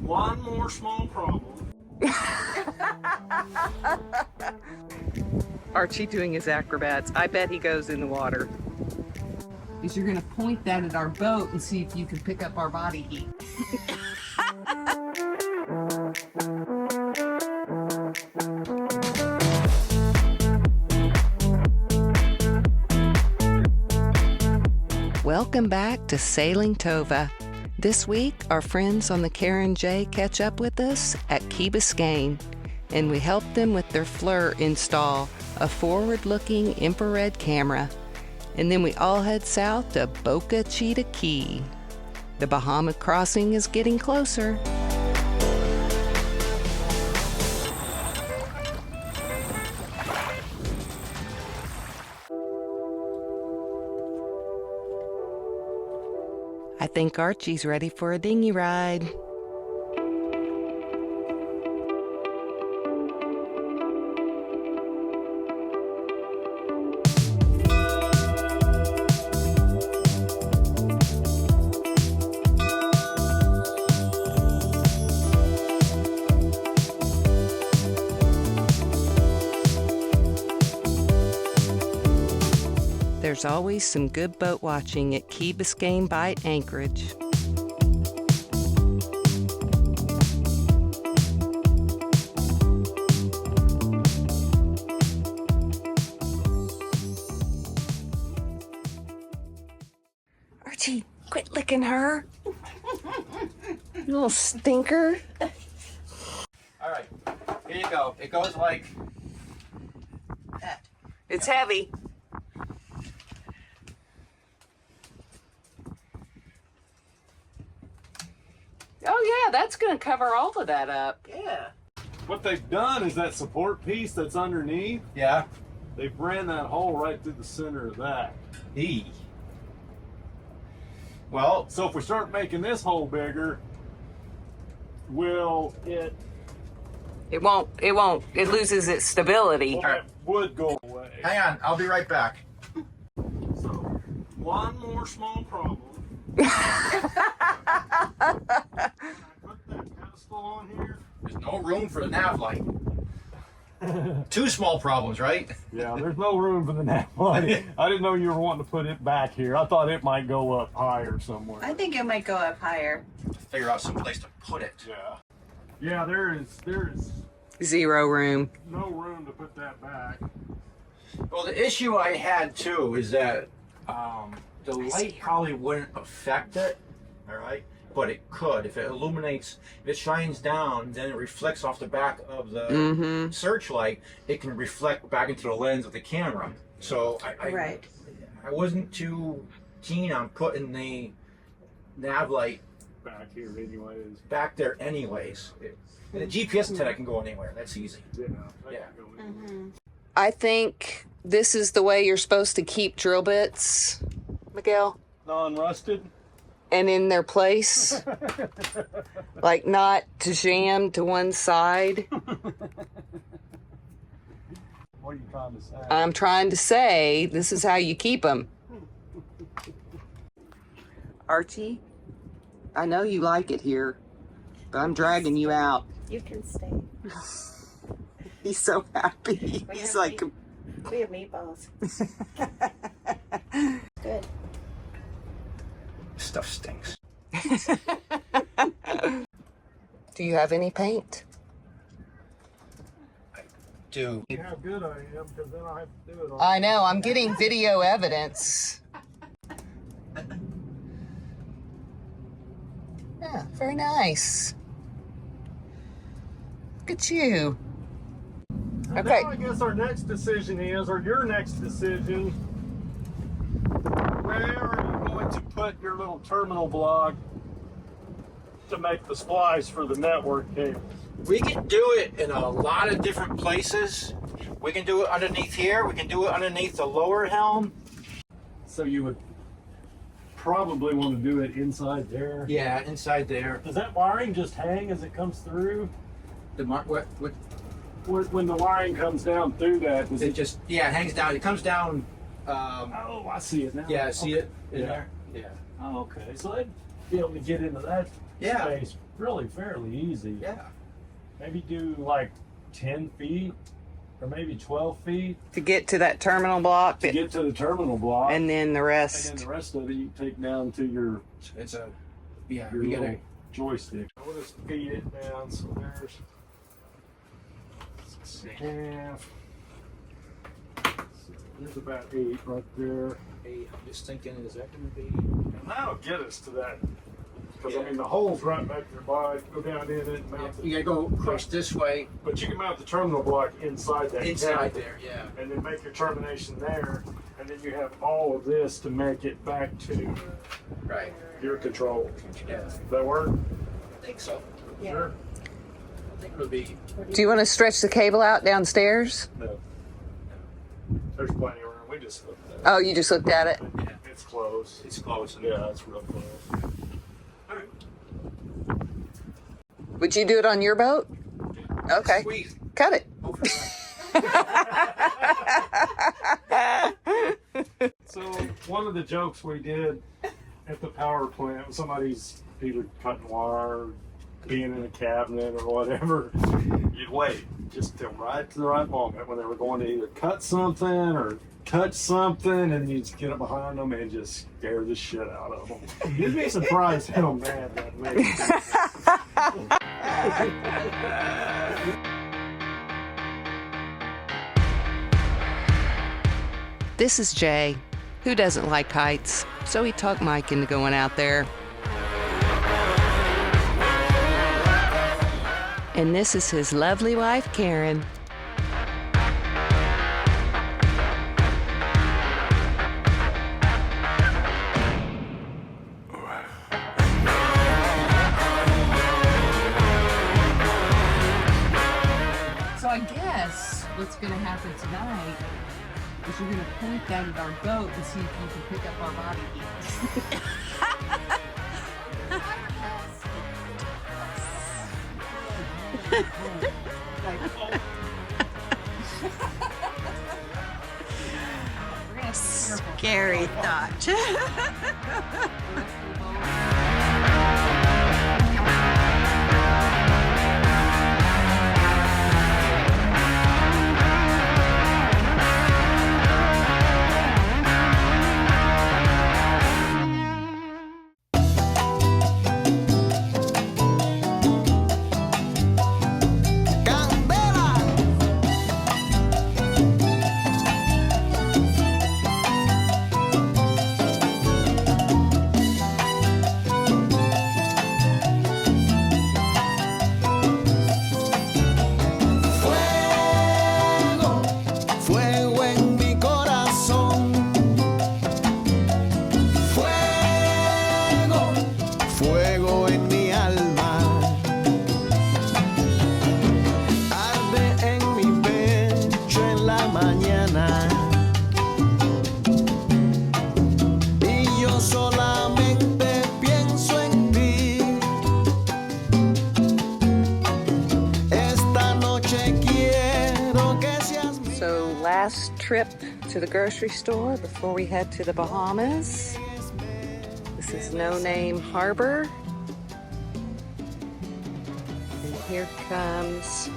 One more small problem. Archie doing his acrobats. I bet he goes in the water. Because you're going to point that at our boat and see if you can pick up our body heat. Welcome back to Sailing Tova. This week, our friends on the KarenJ catch up with us at Key Biscayne, and we help them with their FLIR install, a forward-looking infrared camera. And then we all head south to Boca Chita Key. The Bahamas crossing is getting closer. I think Archie's ready for a dinghy ride. There's always some good boat watching at Key Biscayne Bight Anchorage. Archie, quit licking her. You little stinker. All right, here you go. It goes like that. It's heavy. Oh yeah, that's gonna cover all of that up. Yeah. What they've done is that support piece that's underneath, Yeah. they've ran that hole right through the center of that. E. Well, So if we start making this hole bigger, will it, It won't. It loses its stability. well, it would go away. hang on. I'll be right back. So, one more small problem. Put that pedestal on here. There's no room for the nav light. Two small problems, right? Yeah, there's no room for the nav light. I didn't know you were wanting to put it back here. I thought it might go up higher somewhere. I think it might go up higher. Figure out some place to put it. Yeah. Yeah, there is Zero room. no room to put that back. Well, the issue I had too is that the light probably wouldn't affect it, all right? But it could. If it illuminates, if it shines down, then it reflects off the back of the searchlight. It can reflect back into the lens of the camera. So I wasn't too keen on putting the nav light Back here anyways. back there anyways. The GPS antenna can go anywhere. That's easy. Yeah. Yeah. I think this is the way you're supposed to keep drill bits, Miguel, Non-rusted? and in their place. Like not to jam to one side. What are you trying to say? I'm trying to say this is how you keep them. Archie, I know you like it here, but I'm dragging you out. You can stay. He's so happy. He's like, We have meatballs. Good. Stuff stinks. do you have any paint? Do See how good I am, because then I have to do it all. I know, I'm getting video evidence. Yeah, very nice. Look at you. Okay. Now I guess our next decision is, or your next decision, where are you going to put your little terminal block to make the splice for the network cables? We can do it in a lot of different places. We can do it underneath here. We can do it underneath the lower helm. So you would probably want to do it inside there. Yeah, inside there. Does that wiring just hang as it comes through? The what? When the wiring comes down through that, does It it just it hangs down. It comes down. Oh, I see it now. Yeah, see it in Yeah. there. Yeah. Oh, okay. So they'd be able to get into that Yeah. space really fairly easy. Yeah. Maybe do like 10 feet or maybe 12 feet To get to that terminal block, to get to the terminal block. and then the And rest. then the rest of it you take down to your It's a, yeah, your we little gotta, joystick. We'll just feed it down. So there's 6.5. So there's about 8 right there. hey, I'm just thinking, is that gonna be? And that'll get us to that. Because I mean the hole's right back there by, go down in it and Yeah, mount you it. gotta go across this way, But you can mount the terminal block inside that inside cavity. there, yeah. And then make your termination there. And then you have all of this to make it back to Right. your control. Yeah, Does that work? I think so. Yeah. Sure. I think it'll be, Do you want to stretch the cable out downstairs? No. There's plenty of room. We just looked at it. Oh, you just looked at it? yeah, It's close. it's close. Yeah, it's real close. Would you do it on your boat? Okay. Squeeze. Cut it. Hopefully. So one of the jokes we did at the power plant, somebody's either cutting wire, being in a cabinet or whatever, you'd wait just till right to the right moment when they were going to either cut something or touch something, and you'd just get up behind them and just scare the shit out of them. You'd be surprised how mad that makes them. This is Jay, who doesn't like heights, so he talked Mike into going out there. And this is his lovely wife, Karen. So I guess what's going to happen tonight is you're going to point that at our boat and see if you can pick up our body heat. Scary thought. Fuego en mi corazón, fuego, fuego en mi alma, arde en mi pecho en la mañana, y yo solamente pienso en ti. Esta noche quiero que seas mi. So, last trip to the grocery store before we head to the Bahamas. This is No Name Harbor. And here comes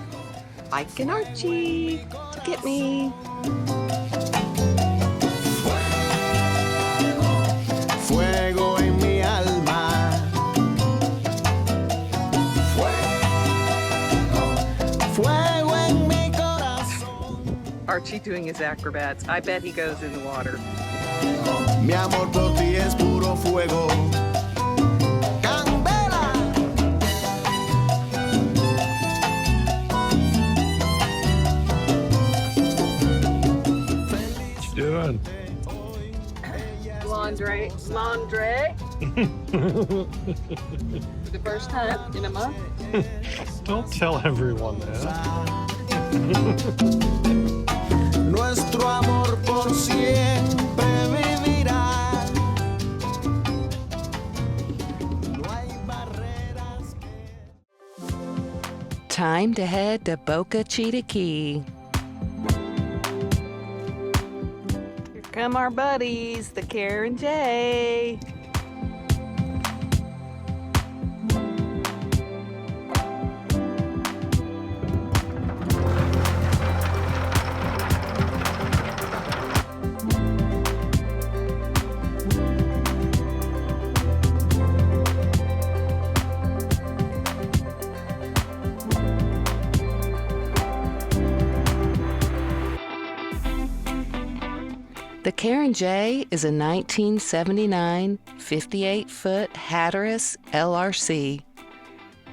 Ike and Archie to get me. Fuego en mi alma, fuego en mi corazón. Archie doing his acrobats. I bet he goes in the water. Mi amor por ti es puro fuego. Candela. What you doing? Laundry. For the first time in a month. Don't tell everyone that. Nuestro amor por siempre vivirá. No hay barreras. Time to head to Boca Chita Key. Here come our buddies, the KarenJ. The KarenJ is a 1979 58-foot Hatteras LRC,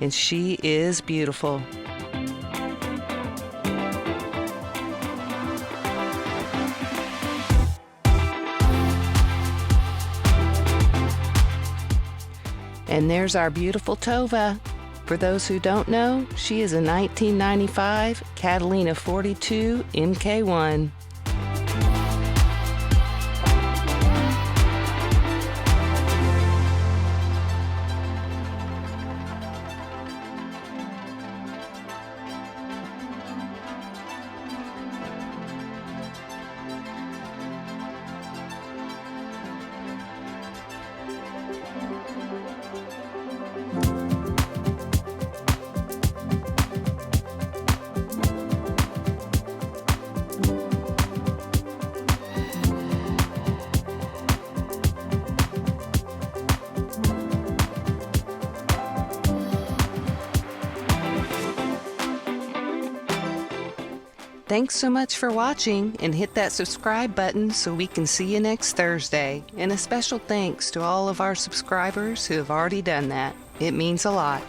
and she is beautiful. And there's our beautiful Tova. For those who don't know, she is a 1995 Catalina 42 MK1. Thanks so much for watching, and hit that subscribe button so we can see you next Thursday. And a special thanks to all of our subscribers who have already done that. It means a lot.